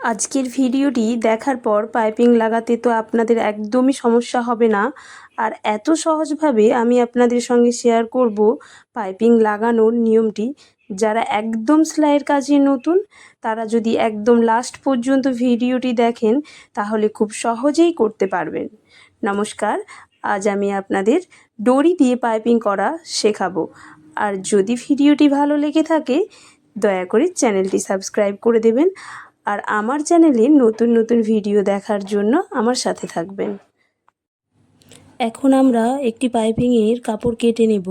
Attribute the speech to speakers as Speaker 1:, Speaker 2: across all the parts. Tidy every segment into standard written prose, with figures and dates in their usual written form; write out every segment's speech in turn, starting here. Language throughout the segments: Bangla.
Speaker 1: আজকের ভিডিওটি দেখার পর পাইপিং লাগাতে তো আপনাদের একদমই সমস্যা হবে না। আর এত সহজভাবে আমি আপনাদের সঙ্গে শেয়ার করব পাইপিং লাগানোর নিয়মটি। যারা একদম সেলাইয়ের কাজে নতুন তারা যদি একদম লাস্ট পর্যন্ত ভিডিওটি দেখেন তাহলে খুব সহজেই করতে পারবেন। নমস্কার, আজ আমি আপনাদের দড়ি দিয়ে পাইপিং করা শেখাবো। আর যদি ভিডিওটি ভালো লেগে থাকে দয়া করে চ্যানেলটি সাবস্ক্রাইব করে দেবেন আর আমার চ্যানেলে নতুন নতুন ভিডিও দেখার জন্য আমার সাথে থাকবেন। এখন আমরা একটি পাইপিংয়ের কাপড় কেটে নেব।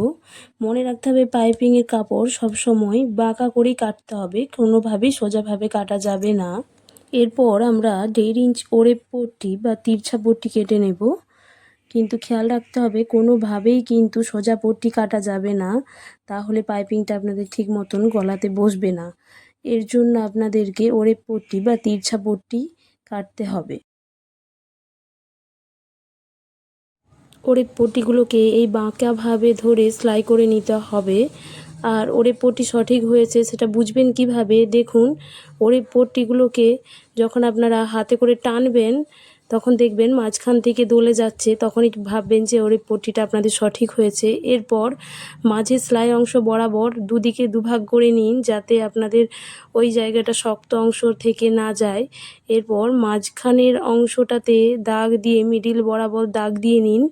Speaker 1: মনে রাখতে হবে পাইপিংয়ের কাপড় সবসময় বাঁকা করেই কাটতে হবে, কোনোভাবেই সোজাভাবে কাটা যাবে না। এরপর আমরা 1.5 ইঞ্চ ওড়ে পট্টি বা তিরছা পট্টি কেটে নেব। কিন্তু খেয়াল রাখতে হবে কোনোভাবেই কিন্তু সোজা পট্টি কাটা যাবে না, তাহলে পাইপিংটা আপনাদের ঠিক মতন গলাতে বসবে না। এর জন্য আপনাদেরকে ওড়ে পট্টি বা তিরছা পট্টি কাটতে হবে। ওড়ে পট্টিগুলোকে এই বাঁকাভাবে ধরে সেলাই করে নিতে হবে। আর ওড়ে পট্টি সঠিক হয়েছে সেটা বুঝবেন কিভাবে, দেখুন ওড়ে পট্টিগুলোকে যখন আপনারা হাতে করে টানবেন তখন দেখবেন মাঝখান থেকে দলে যাচ্ছে, তখনই ভাববেন যে ওড়ে পট্টিটা আপনাদের সঠিক হয়েছে। এরপর মাঝে সেলাই অংশ বরাবর দুদিকে দুভাগ করে নিন যাতে আপনাদের ওই জায়গাটা শক্ত অংশ থেকে না যায়। এরপর মাঝখানের অংশটাতে দাগ দিয়ে মিডিল বরাবর দাগ দিয়ে নিন।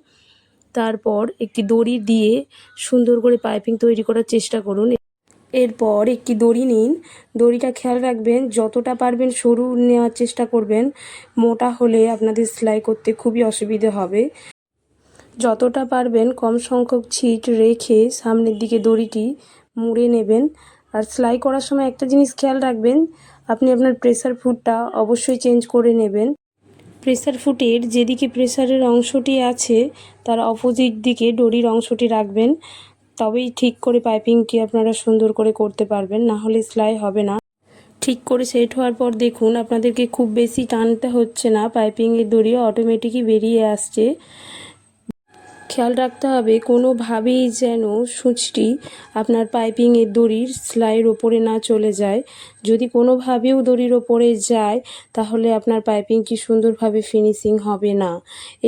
Speaker 1: তারপর একটি দড়ি দিয়ে সুন্দর করে পাইপিং তৈরি করার চেষ্টা করুন। এরপর একটি দড়ি নিন, দড়িটা খেয়াল রাখবেন যতটা পারবেন সরু নেওয়ার চেষ্টা করবেন, মোটা হলে আপনাদের সেলাই করতে খুবই অসুবিধে হবে। যতটা পারবেন কম সংখ্যক ছিট রেখে সামনের দিকে দড়িটি মুড়ে নেবেন। আর সেলাই করার সময় একটা জিনিস খেয়াল রাখবেন, আপনি আপনার প্রেসার ফুটটা অবশ্যই চেঞ্জ করে নেবেন। প্রেসার ফুটের যেদিকে প্রেসারের অংশটি আছে তার অপোজিট দিকে দড়ির অংশটি রাখবেন, তবেই ঠিক করে পাইপিংটি আপনারা সুন্দর করে করতে পারবেন, না হলে সেলাই হবে না। ঠিক করে সেট হওয়ার পর দেখুন আপনাদেরকে খুব বেশি টানতে হচ্ছে না, পাইপিংয়ের দড়ি অটোমেটিকই বেরিয়ে আসছে। খেয়াল রাখতে হবে কোনোভাবেই যেন সূচটি আপনার পাইপিংয়ের দড়ির সেলাইয়ের ওপরে না চলে যায়। যদি কোনোভাবেও দড়ির ওপরে যায় তাহলে আপনার পাইপিংটি সুন্দরভাবে ফিনিশিং হবে না।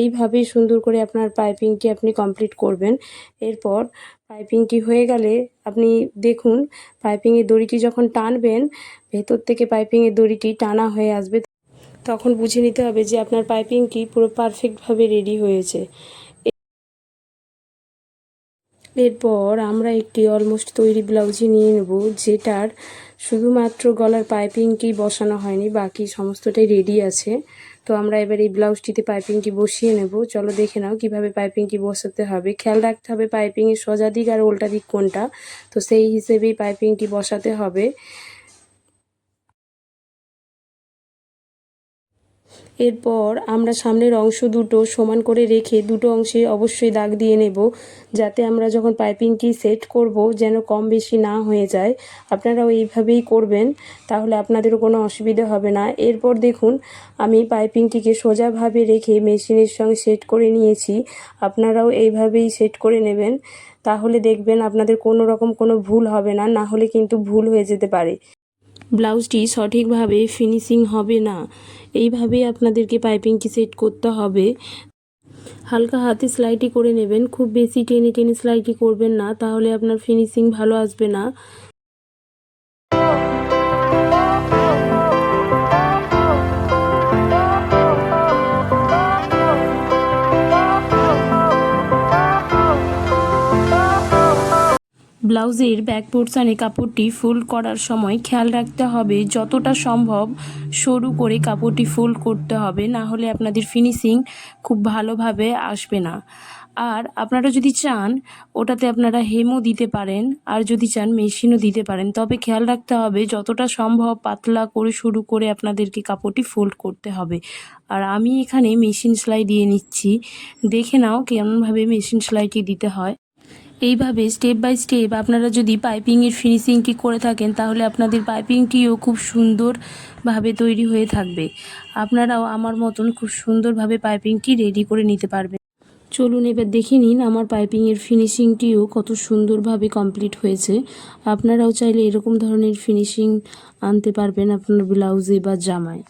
Speaker 1: এইভাবেই সুন্দর করে আপনার পাইপিংটি আপনি কমপ্লিট করবেন। এরপর পাইপিংটি হয়ে গেলে আপনি দেখুন পাইপিংয়ের দড়িটি যখন টানবেন ভেতর থেকে পাইপিংয়ের দড়িটি টানা হয়ে আসবে, তখন বুঝে নিতে হবে যে আপনার পাইপিংটি পুরো পারফেক্টভাবে রেডি হয়েছে। এরপর আমরা একটি অলমোস্ট তৈরি ব্লাউজই নিয়ে নেব, যেটার শুধুমাত্র গলার পাইপিংটি বসানো হয়নি, বাকি সমস্তটাই রেডি আছে। তো আমরা এবার এই ব্লাউজটিতে পাইপিংটি বসিয়ে নেব। চলো দেখে নাও কিভাবে পাইপিংটি বসাতে হবে। খেয়াল রাখতে হবে পাইপিংয়ের সোজা দিক আর উল্টা দিক কোনটা, তো সেই হিসেবেই পাইপিংটি বসাতে হবে। এরপর আমরা সামনের অংশ দুটো সমান করে রেখে দুটো অংশে অবশ্যই দাগ দিয়ে নেব, যাতে আমরা যখন পাইপিংটি সেট করব যেন কম বেশি না হয়ে যায়। আপনারাও এইভাবেই করবেন, তাহলে আপনাদেরও কোনো অসুবিধা হবে না। এরপর দেখুন আমি পাইপিংটিকে সোজাভাবে রেখে মেশিনের সঙ্গে সেট করে নিয়েছি, আপনারাও এইভাবেই সেট করে নেবেন, তাহলে দেখবেন আপনাদের কোনো রকম কোনো ভুল হবে না, না হলে কিন্তু ভুল হয়ে যেতে পারে, ব্লাউজটি সঠিকভাবে ফিনিশিং হবে না। এইভাবেই আপনাদেরকে পাইপিংটি সেট করতে হবে। হালকা হাতে সেলাইটি করে নেবেন, খুব বেশি টেনে টেনে সেলাইটি করবেন না, তাহলে আপনার ফিনিশিং ভালো আসবে না। ব্লাউজের ব্যাক পোর্শনে কাপড়টি ফোল্ড করার সময় খেয়াল রাখতে হবে যতটা সম্ভব সরু করে কাপড়টি ফোল্ড করতে হবে, না হলে আপনাদের ফিনিশিং খুব ভালোভাবে আসবে না। আর আপনারা যদি চান ওটাতে আপনারা হেমও দিতে পারেন, আর যদি চান মেশিনও দিতে পারেন, তবে খেয়াল রাখতে হবে যতটা সম্ভব পাতলা করে শুরু করে আপনাদেরকে কাপড়টি ফোল্ড করতে হবে। আর আমি এখানে মেশিন সেলাই দিয়ে নিচ্ছি, দেখে নাও কেমনভাবে মেশিন সেলাইটি দিতে হয়। এইভাবে স্টেপ বাই স্টেপ আপনারা যদি পাইপিংয়ের ফিনিশিংটি করে থাকেন তাহলে আপনাদের পাইপিংটিও খুব সুন্দরভাবে তৈরি হয়ে থাকবে। আপনারাও আমার মতন খুব সুন্দরভাবে পাইপিংটি রেডি করে নিতে পারবেন। চলুন এবার দেখে নিন আমার পাইপিংয়ের ফিনিশিংটিও কত সুন্দরভাবে কমপ্লিট হয়েছে। আপনারাও চাইলে এরকম ধরনের ফিনিশিং আনতে পারবেন আপনার ব্লাউজে বা জামায়।